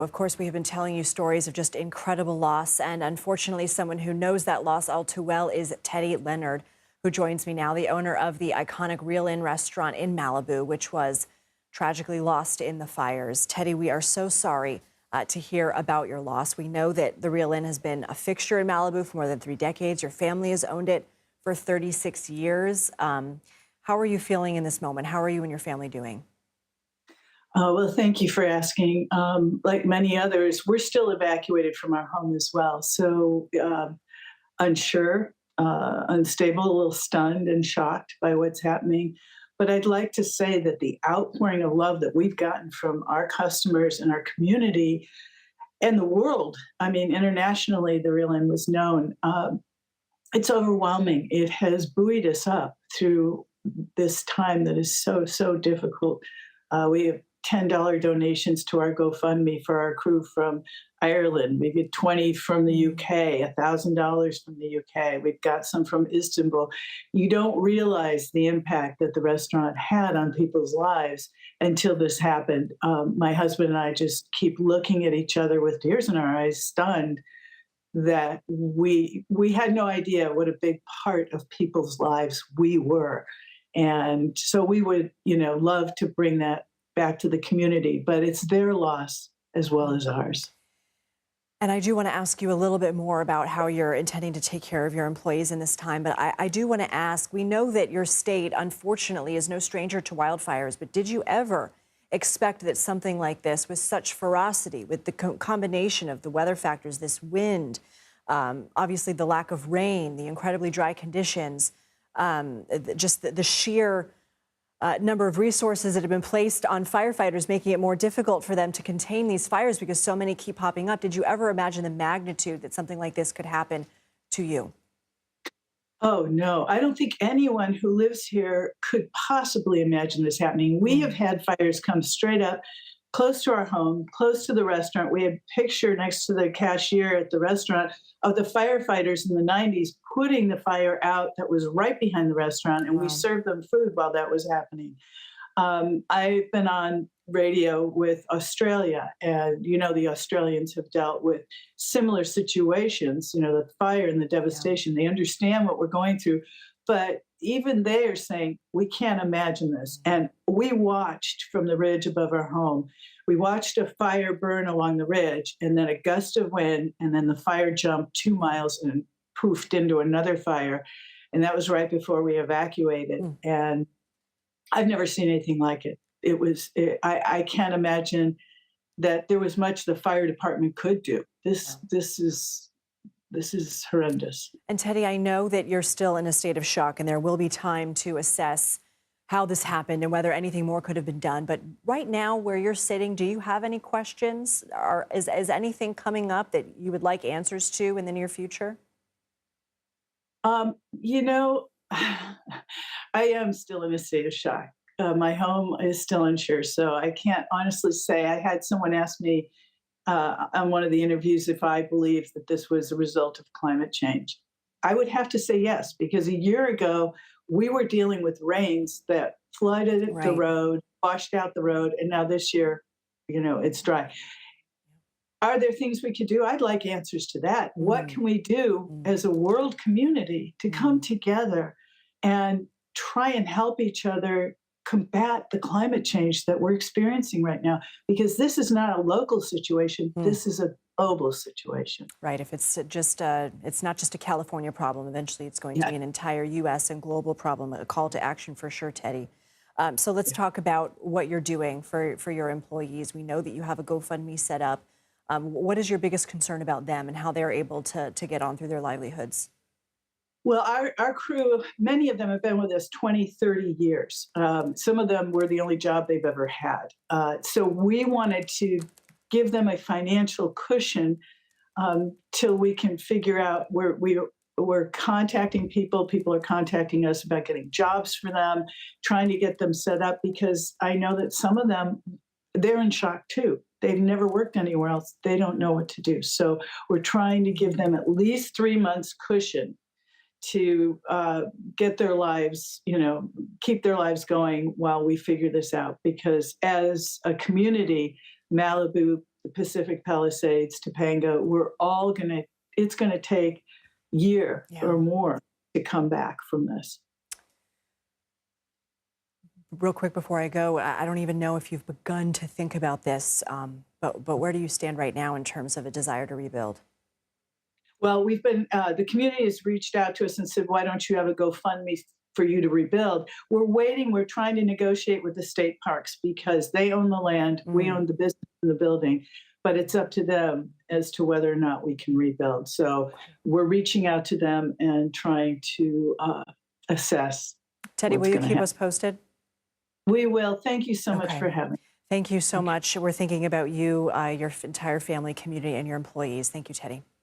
Of course, we have been telling you stories of just incredible loss, and unfortunately, someone who knows that loss all too well is Teddy Leonard, who joins me now, the owner of the iconic Reel Inn restaurant in Malibu, which was tragically lost in the fires. Teddy, we are so sorry to hear about your loss. We know that the Reel Inn has been a fixture in Malibu for more than 3 decades. Your family has owned it for 36 years. How are you feeling in this moment? How are you and your family doing? Well, thank you for asking. Like many others, we're still evacuated from our home as well. So unsure, unstable, a little stunned and shocked by what's happening. But I'd like to say that the outpouring of love that we've gotten from our customers and our community and the world, I mean, internationally, the Real Inn was known. It's overwhelming. It has buoyed us up through this time that is so, so difficult. We have $10 donations to our GoFundMe for our crew from Ireland. We get 20 from the UK, $1,000 from the UK. We've got some from Istanbul. You don't realize the impact that the restaurant had on people's lives until this happened. My husband and I just keep looking at each other with tears in our eyes, stunned that we had no idea what a big part of people's lives we were. And so we would, love to bring that back to the community, but it's their loss as well as ours. And I do want to ask you a little bit more about how you're intending to take care of your employees in this time. But I do want to ask, we know that your state, unfortunately, is no stranger to wildfires, but did you ever expect that something like this, with such ferocity, with the combination of the weather factors, this wind, obviously the lack of rain, the incredibly dry conditions, just the sheer number of resources that have been placed on firefighters, making it more difficult for them to contain these fires because so many keep popping up. Did you ever imagine the magnitude that something like this could happen to you? Oh, no. I don't think anyone who lives here could possibly imagine this happening. We have had fires come straight up close to our home, close to the restaurant. We have a picture next to the cashier at the restaurant of the firefighters in the 90s putting the fire out that was right behind the restaurant, and we Wow. served them food while that was happening. I've been on radio with Australia, and the Australians have dealt with similar situations, the fire and the Yeah. devastation. They understand what we're going through, but even they are saying, we can't imagine this. And we watched from the ridge above our home. We watched a fire burn along the ridge, and then a gust of wind, and then the fire jumped 2 miles and poofed into another fire. And that was right before we evacuated. Mm. And I've never seen anything like it. I can't imagine that there was much the fire department could do. Yeah. This is horrendous. And Teddy, I know that you're still in a state of shock, and there will be time to assess how this happened and whether anything more could have been done. But right now, where you're sitting, do you have any questions? Or is anything coming up that you would like answers to in the near future? Um, you know, I am still in a state of shock. My home is still unsure, so I can't honestly say. I had someone ask me on one of the interviews if I believe that this was a result of climate change. I would have to say yes, because a year ago we were dealing with rains that flooded the Right. road, washed out the road, and now this year, it's dry. Are there things we could do? I'd like answers to that. What Mm, can we do mm, as a world community to come mm. together and try and help each other combat the climate change that we're experiencing right now? Because this is not a local situation, Mm. this is a global situation. Right. If it's not just a California problem. Eventually, it's going to Yeah, be an entire U.S. and global problem. A call to action for sure, Teddy. So let's yeah. talk about what you're doing for your employees. We know that you have a GoFundMe set up. What is your biggest concern about them and how they're able to get on through their livelihoods? Well, our crew, many of them have been with us 20, 30 years. Some of them were the only job they've ever had. So we wanted to give them a financial cushion till we can figure out where we're contacting people. People are contacting us about getting jobs for them, trying to get them set up because I know that some of them, they're in shock too. They've never worked anywhere else. They don't know what to do. So we're trying to give them at least 3 months cushion to get their lives, keep their lives going while we figure this out. Because as a community, Malibu the Pacific Palisades, Topanga, it's gonna take year Yeah. or more to come back from this. Real quick before I go, I don't even know if you've begun to think about this, but where do you stand right now in terms of a desire to rebuild? Well, the community has reached out to us and said, why don't you have a GoFundMe for you to rebuild? We're waiting. We're trying to negotiate with the state parks because they own the land. We Mm. own the business and the building, but it's up to them as to whether or not we can rebuild. So Okay. we're reaching out to them and trying to assess Teddy, will what's you going to keep happen. us posted? We will. Thank you so much Okay. for having me. Thank you so Okay. much. We're thinking about you, your entire family, community, and your employees. Thank you, Teddy.